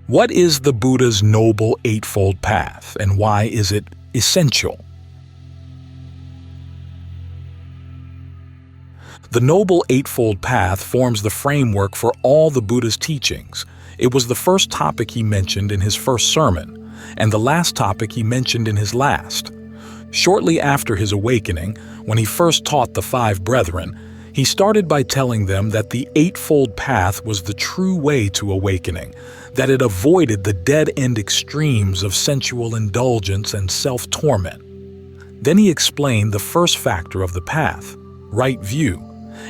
What is the Buddha's Noble Eightfold Path, and why is it essential? The Noble Eightfold Path forms the framework for all the Buddha's teachings. It was the first topic he mentioned in his first sermon, and the last topic he mentioned in his last. Shortly after his awakening, when he first taught the five brethren, he started by telling them that the Eightfold Path was the true way to awakening, that it avoided the dead-end extremes of sensual indulgence and self-torment. Then he explained the first factor of the path, right view,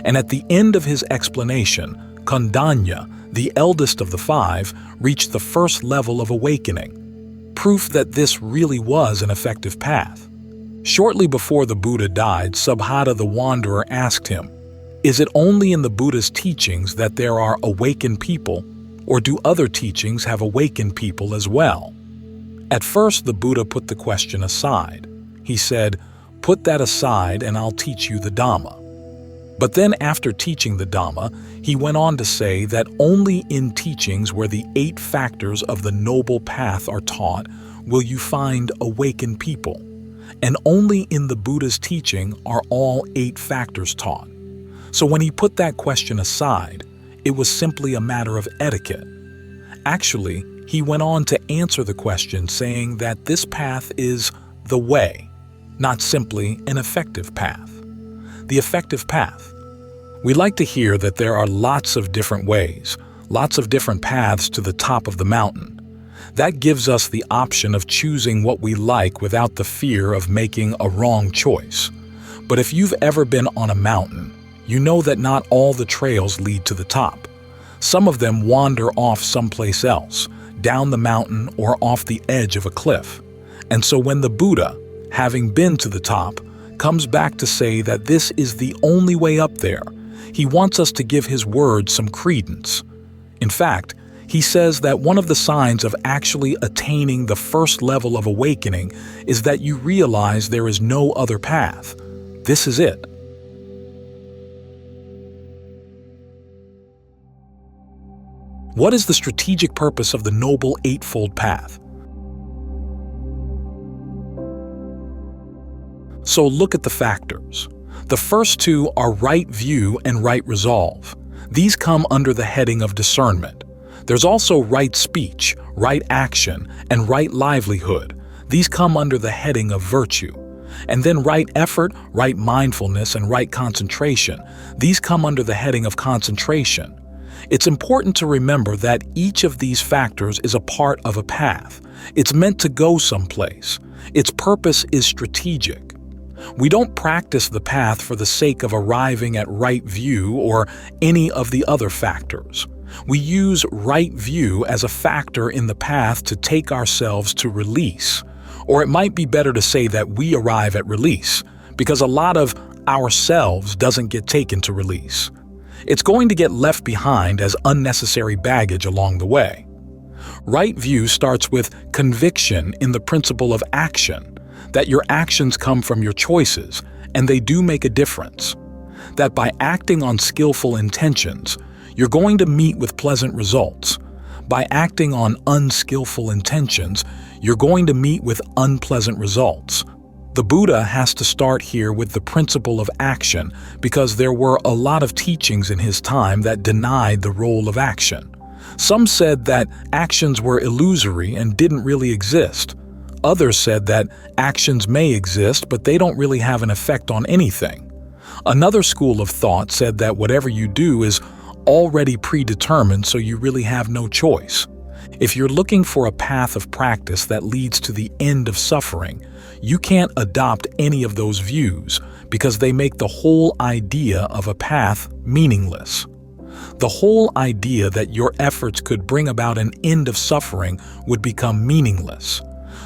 and at the end of his explanation, Kondañña, the eldest of the five, reached the first level of awakening, proof that this really was an effective path. Shortly before the Buddha died, Subhadda the wanderer asked him, "Is it only in the Buddha's teachings that there are awakened people, or do other teachings have awakened people as well?" At first, the Buddha put the question aside. He said, "Put that aside and I'll teach you the Dhamma." But then after teaching the Dhamma, he went on to say that only in teachings where the 8 factors of the Noble Path are taught will you find awakened people. And only in the Buddha's teaching are all 8 factors taught. So when he put that question aside, it was simply a matter of etiquette. Actually, he went on to answer the question saying that this path is the way, not simply an effective path. The effective path. We like to hear that there are lots of different ways, lots of different paths to the top of the mountain. That gives us the option of choosing what we like without the fear of making a wrong choice. But if you've ever been on a mountain, you know that not all the trails lead to the top. Some of them wander off someplace else, down the mountain or off the edge of a cliff. And so when the Buddha, having been to the top, comes back to say that this is the only way up there, he wants us to give his words some credence. In fact, he says that one of the signs of actually attaining the first level of awakening is that you realize there is no other path. This is it. What is the strategic purpose of the Noble Eightfold Path? So look at the factors. The first 2 are right view and right resolve. These come under the heading of discernment. There's also right speech, right action, and right livelihood. These come under the heading of virtue. And then right effort, right mindfulness, and right concentration. These come under the heading of concentration. It's important to remember that each of these factors is a part of a path. It's meant to go someplace. Its purpose is strategic. We don't practice the path for the sake of arriving at right view or any of the other factors. We use right view as a factor in the path to take ourselves to release. Or it might be better to say that we arrive at release, because a lot of ourselves doesn't get taken to release. It's going to get left behind as unnecessary baggage along the way. Right view starts with conviction in the principle of action, that your actions come from your choices, and they do make a difference. That by acting on skillful intentions, you're going to meet with pleasant results. By acting on unskillful intentions, you're going to meet with unpleasant results. The Buddha has to start here with the principle of action because there were a lot of teachings in his time that denied the role of action. Some said that actions were illusory and didn't really exist. Others said that actions may exist, but they don't really have an effect on anything. Another school of thought said that whatever you do is already predetermined, so you really have no choice. If you're looking for a path of practice that leads to the end of suffering, you can't adopt any of those views because they make the whole idea of a path meaningless. The whole idea that your efforts could bring about an end of suffering would become meaningless.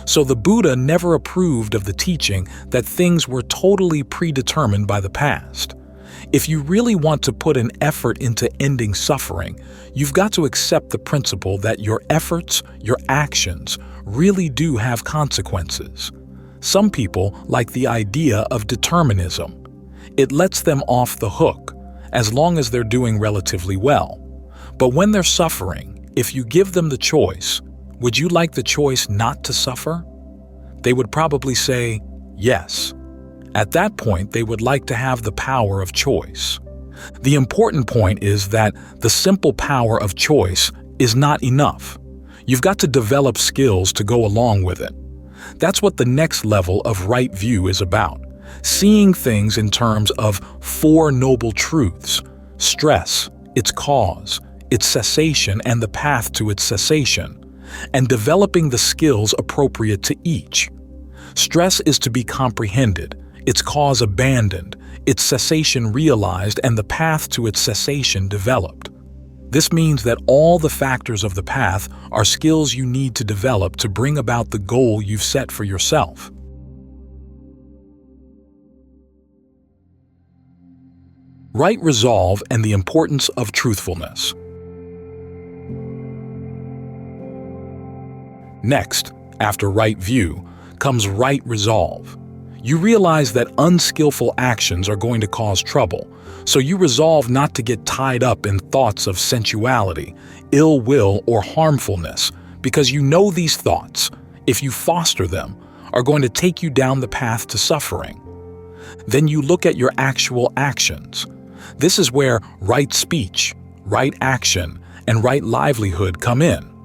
So the Buddha never approved of the teaching that things were totally predetermined by the past. If you really want to put an effort into ending suffering, you've got to accept the principle that your efforts, your actions, really do have consequences. Some people like the idea of determinism. It lets them off the hook, as long as they're doing relatively well. But when they're suffering, If you give them the choice, would you like the choice not to suffer? They would probably say, yes. At that point, they would like to have the power of choice. The important point is that the simple power of choice is not enough. You've got to develop skills to go along with it. That's what the next level of right view is about. Seeing things in terms of four noble truths: stress, its cause, its cessation, and the path to its cessation, and developing the skills appropriate to each. Stress is to be comprehended, its cause abandoned, its cessation realized, and the path to its cessation developed. This means that all the factors of the path are skills you need to develop to bring about the goal you've set for yourself. Right resolve and the importance of truthfulness. Next, after right view, comes right resolve. You realize that unskillful actions are going to cause trouble, so you resolve not to get tied up in thoughts of sensuality, ill will, or harmfulness, because you know these thoughts, if you foster them, are going to take you down the path to suffering. Then you look at your actual actions. This is where right speech, right action, and right livelihood come in.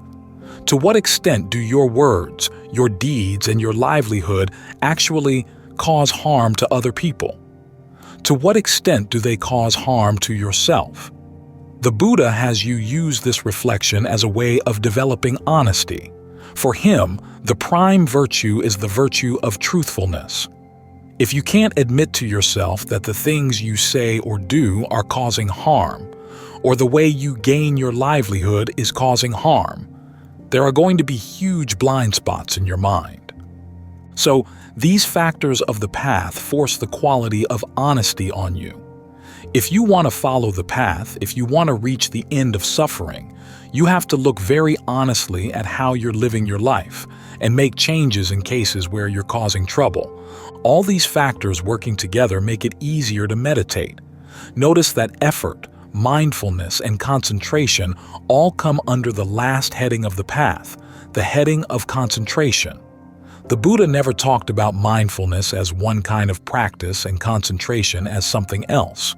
To what extent do your words, your deeds, and your livelihood actually cause harm to other people? To what extent do they cause harm to yourself? The Buddha has you use this reflection as a way of developing honesty. For him, the prime virtue is the virtue of truthfulness. If you can't admit to yourself that the things you say or do are causing harm, or the way you gain your livelihood is causing harm, there are going to be huge blind spots in your mind. So, these factors of the path force the quality of honesty on you. If you want to follow the path, if you want to reach the end of suffering, you have to look very honestly at how you're living your life and make changes in cases where you're causing trouble. All these factors working together make it easier to meditate. Notice that effort, mindfulness, and concentration all come under the last heading of the path, the heading of concentration. The Buddha never talked about mindfulness as one kind of practice and concentration as something else.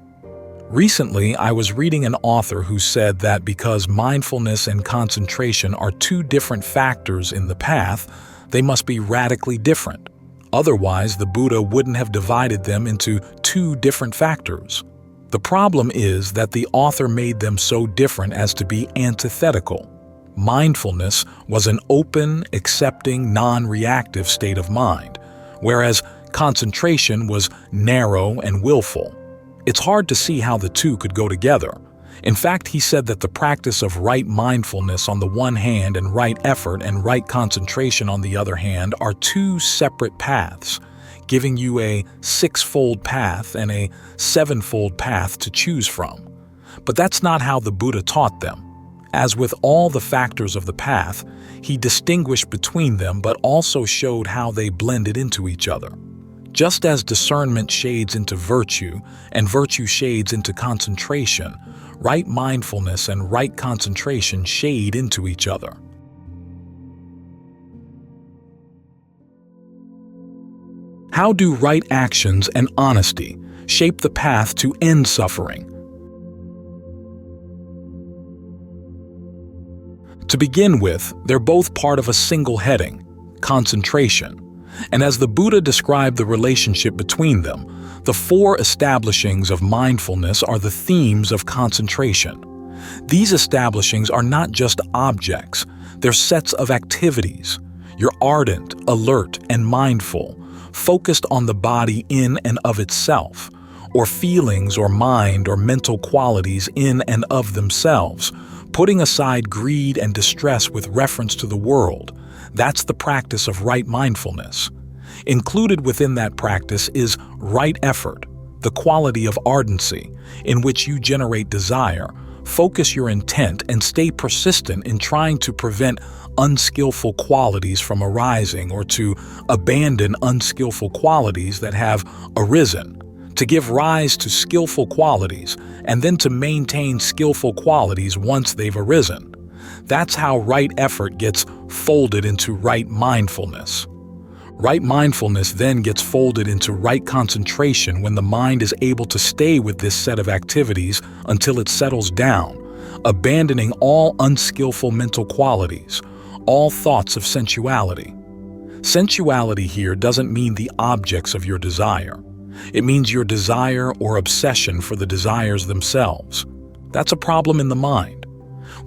Recently, I was reading an author who said that because mindfulness and concentration are two different factors in the path, they must be radically different. Otherwise, the Buddha wouldn't have divided them into two different factors. The problem is that the author made them so different as to be antithetical. Mindfulness was an open, accepting, non-reactive state of mind, whereas concentration was narrow and willful. It's hard to see how the two could go together. In fact, he said that the practice of right mindfulness on the one hand and right effort and right concentration on the other hand are two separate paths, giving you a sixfold path and a sevenfold path to choose from. But that's not how the Buddha taught them. As with all the factors of the path, he distinguished between them but also showed how they blended into each other. Just as discernment shades into virtue and virtue shades into concentration, right mindfulness and right concentration shade into each other. How do right actions and honesty shape the path to end suffering? To begin with, they're both part of a single heading, concentration. And as the Buddha described the relationship between them, the four establishings of mindfulness are the themes of concentration. These establishings are not just objects, they're sets of activities. You're ardent, alert, and mindful, focused on the body in and of itself, or feelings or mind or mental qualities in and of themselves, putting aside greed and distress with reference to the world. That's the practice of right mindfulness. Included within that practice is right effort, the quality of ardency, in which you generate desire, focus your intent, and stay persistent in trying to prevent unskillful qualities from arising or to abandon unskillful qualities that have arisen, to give rise to skillful qualities, and then to maintain skillful qualities once they've arisen. That's how right effort gets folded into right mindfulness. Right mindfulness then gets folded into right concentration when the mind is able to stay with this set of activities until it settles down, abandoning all unskillful mental qualities, all thoughts of sensuality. Sensuality here doesn't mean the objects of your desire. It means your desire or obsession for the desires themselves. That's a problem in the mind.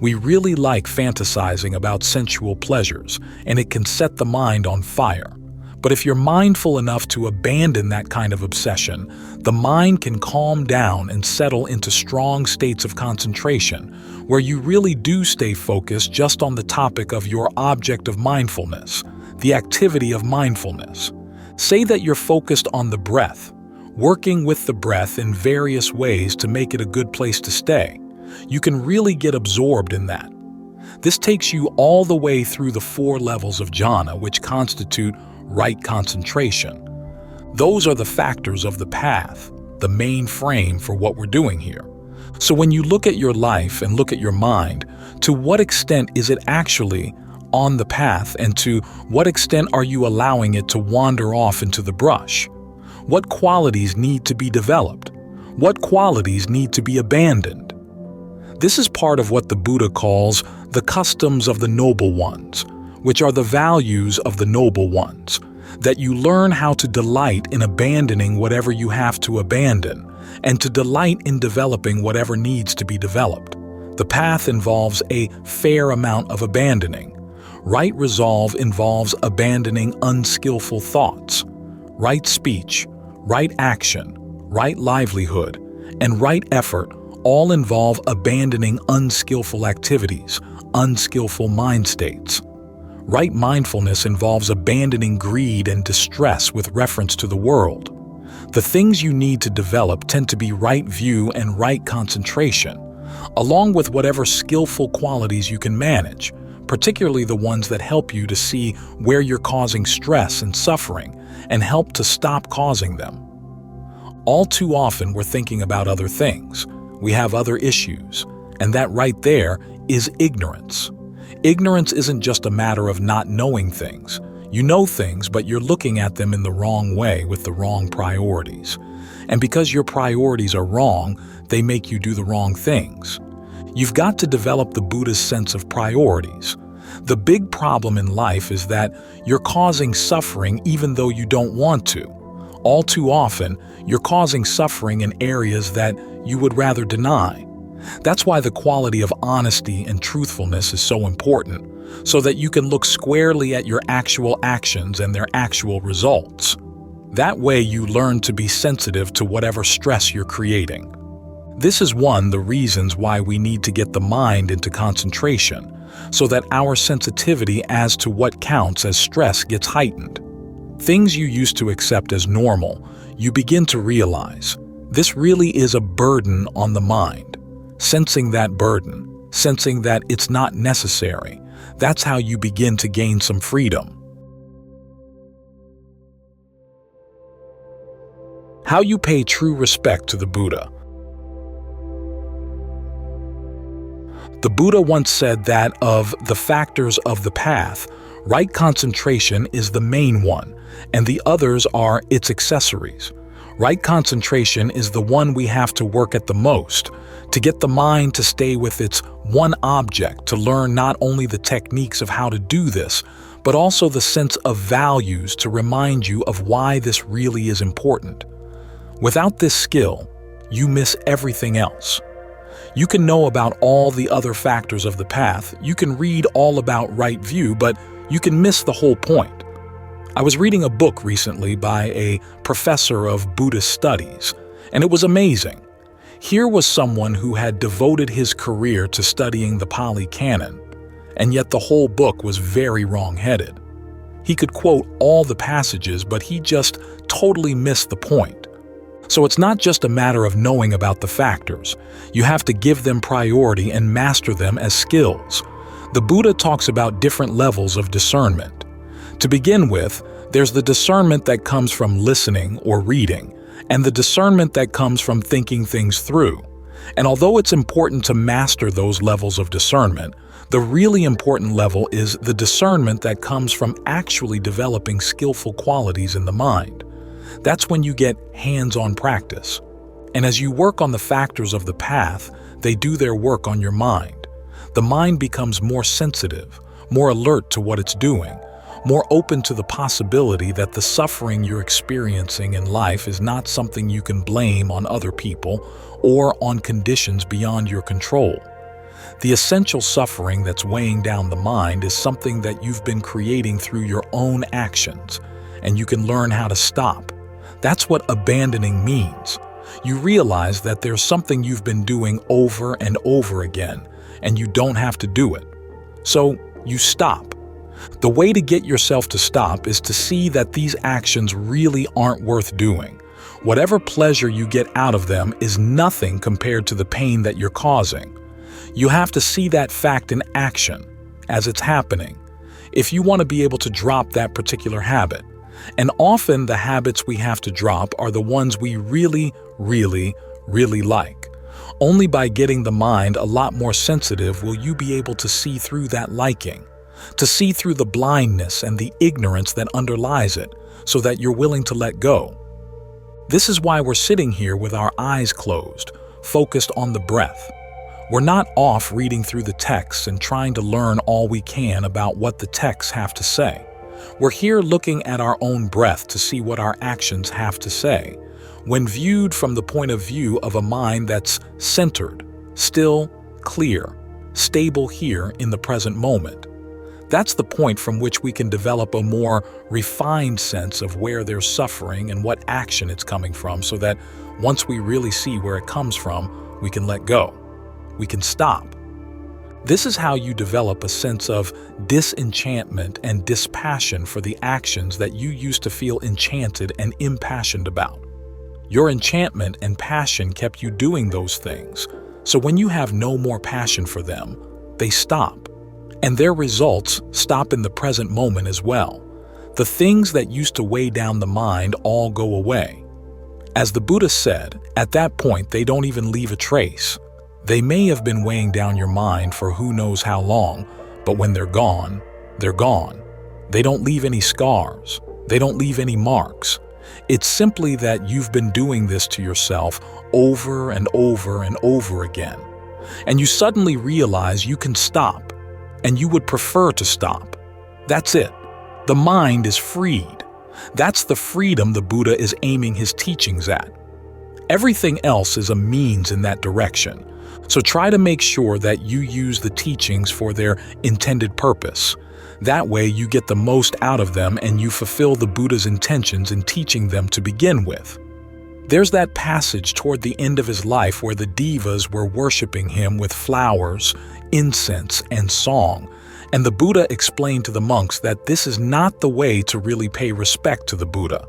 We really like fantasizing about sensual pleasures, and it can set the mind on fire. But if you're mindful enough to abandon that kind of obsession, the mind can calm down and settle into strong states of concentration, where you really do stay focused just on the topic of your object of mindfulness, the activity of mindfulness. Say that you're focused on the breath, working with the breath in various ways to make it a good place to stay. You can really get absorbed in that. This takes you all the way through the 4 levels of jhana, which constitute right concentration. Those are the factors of the path, the main frame for what we're doing here. So when you look at your life and look at your mind, to what extent is it actually on the path, and to what extent are you allowing it to wander off into the brush? What qualities need to be developed? What qualities need to be abandoned? This is part of what the Buddha calls the customs of the noble ones, which are the values of the noble ones, that you learn how to delight in abandoning whatever you have to abandon, and to delight in developing whatever needs to be developed. The path involves a fair amount of abandoning. Right resolve involves abandoning unskillful thoughts. Right speech, right action, right livelihood, and right effort all involve abandoning unskillful activities, unskillful mind states. Right mindfulness involves abandoning greed and distress with reference to the world. The things you need to develop tend to be right view and right concentration, along with whatever skillful qualities you can manage, particularly the ones that help you to see where you're causing stress and suffering and help to stop causing them. All too often we're thinking about other things. We have other issues, and that right there is ignorance. Ignorance isn't just a matter of not knowing things. You know things, but you're looking at them in the wrong way with the wrong priorities. And because your priorities are wrong, they make you do the wrong things. You've got to develop the Buddha's sense of priorities. The big problem in life is that you're causing suffering even though you don't want to. All too often, you're causing suffering in areas that you would rather deny. That's why the quality of honesty and truthfulness is so important, so that you can look squarely at your actual actions and their actual results. That way you learn to be sensitive to whatever stress you're creating. This is one of the reasons why we need to get the mind into concentration, so that our sensitivity as to what counts as stress gets heightened. Things you used to accept as normal, you begin to realize, this really is a burden on the mind. Sensing that burden, sensing that it's not necessary, that's how you begin to gain some freedom. How you pay true respect to the Buddha. The Buddha once said that of the factors of the path, right concentration is the main one, and the others are its accessories. Right concentration is the one we have to work at the most, to get the mind to stay with its one object, to learn not only the techniques of how to do this, but also the sense of values to remind you of why this really is important. Without this skill, you miss everything else. You can know about all the other factors of the path, you can read all about right view, but you can miss the whole point. I was reading a book recently by a professor of Buddhist studies, and it was amazing. Here was someone who had devoted his career to studying the Pali Canon, and yet the whole book was very wrong-headed. He could quote all the passages, but he just totally missed the point. So it's not just a matter of knowing about the factors. You have to give them priority and master them as skills. The Buddha talks about different levels of discernment. To begin with, there's the discernment that comes from listening or reading, and the discernment that comes from thinking things through. And although it's important to master those levels of discernment, the really important level is the discernment that comes from actually developing skillful qualities in the mind. That's when you get hands-on practice. And as you work on the factors of the path, they do their work on your mind. The mind becomes more sensitive, more alert to what it's doing, more open to the possibility that the suffering you're experiencing in life is not something you can blame on other people or on conditions beyond your control. The essential suffering that's weighing down the mind is something that you've been creating through your own actions, and you can learn how to stop. That's what abandoning means. You realize that there's something you've been doing over and over again, and you don't have to do it. So you stop. The way to get yourself to stop is to see that these actions really aren't worth doing. Whatever pleasure you get out of them is nothing compared to the pain that you're causing. You have to see that fact in action, as it's happening, if you want to be able to drop that particular habit. And often the habits we have to drop are the ones we really like. Only by getting the mind a lot more sensitive will you be able to see through that liking, to see through the blindness and the ignorance that underlies it, so that you're willing to let go. This is why we're sitting here with our eyes closed, focused on the breath. We're not off reading through the texts and trying to learn all we can about what the texts have to say. We're here looking at our own breath to see what our actions have to say, when viewed from the point of view of a mind that's centered, still, clear, stable here in the present moment. That's the point from which we can develop a more refined sense of where there's suffering and what action it's coming from, so that once we really see where it comes from, we can let go. We can stop. This is how you develop a sense of disenchantment and dispassion for the actions that you used to feel enchanted and impassioned about. Your enchantment and passion kept you doing those things, so when you have no more passion for them, they stop. And their results stop in the present moment as well. The things that used to weigh down the mind all go away. As the Buddha said, at that point they don't even leave a trace. They may have been weighing down your mind for who knows how long, but when they're gone, they're gone. They don't leave any scars. They don't leave any marks. It's simply that you've been doing this to yourself over and over and over again. And you suddenly realize you can stop, and you would prefer to stop. That's it. The mind is freed. That's the freedom the Buddha is aiming his teachings at. Everything else is a means in that direction. So try to make sure that you use the teachings for their intended purpose. That way you get the most out of them and you fulfill the Buddha's intentions in teaching them to begin with. There's that passage toward the end of his life where the devas were worshiping him with flowers, incense, and song, and the Buddha explained to the monks that this is not the way to really pay respect to the Buddha.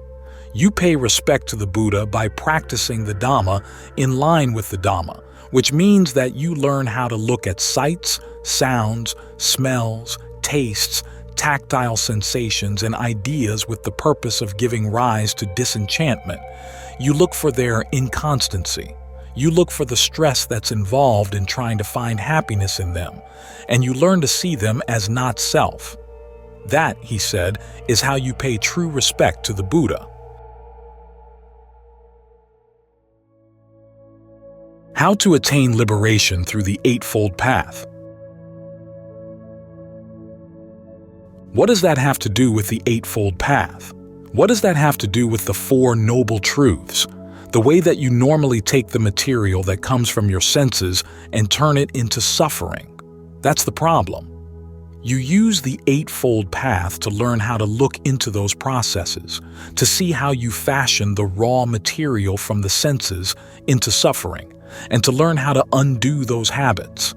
You pay respect to the Buddha by practicing the Dhamma in line with the Dhamma, which means that you learn how to look at sights, sounds, smells, tastes, tactile sensations, and ideas with the purpose of giving rise to disenchantment. You look for their inconstancy. You look for the stress that's involved in trying to find happiness in them, and you learn to see them as not self. That, he said, is how you pay true respect to the Buddha. How to attain liberation through the Eightfold Path. What does that have to do with the Eightfold Path? What does that have to do with the Four Noble Truths? The way that you normally take the material that comes from your senses and turn it into suffering. That's the problem. You use the Eightfold Path to learn how to look into those processes, to see how you fashion the raw material from the senses into suffering, and to learn how to undo those habits.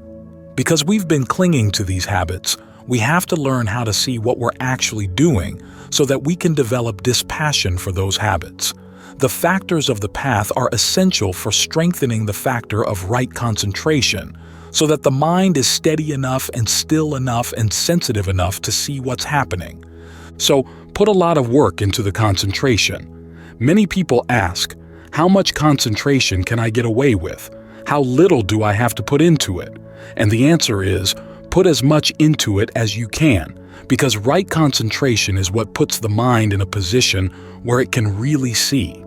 Because we've been clinging to these habits, we have to learn how to see what we're actually doing so that we can develop dispassion for those habits. The factors of the path are essential for strengthening the factor of right concentration, so that the mind is steady enough and still enough and sensitive enough to see what's happening. So put a lot of work into the concentration. Many people ask, how much concentration can I get away with? How little do I have to put into it? And the answer is, put as much into it as you can, because right concentration is what puts the mind in a position where it can really see.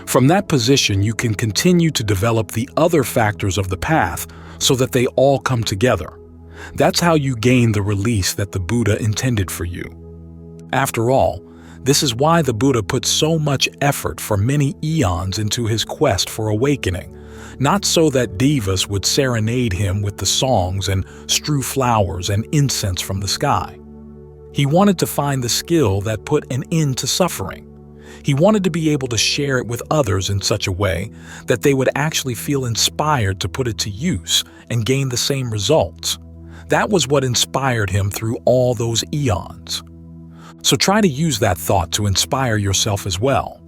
From that position, you can continue to develop the other factors of the path so that they all come together. That's how you gain the release that the Buddha intended for you. After all, this is why the Buddha put so much effort for many eons into his quest for awakening, not so that devas would serenade him with the songs and strew flowers and incense from the sky. He wanted to find the skill that put an end to suffering. He wanted to be able to share it with others in such a way that they would actually feel inspired to put it to use and gain the same results. That was what inspired him through all those eons. So try to use that thought to inspire yourself as well.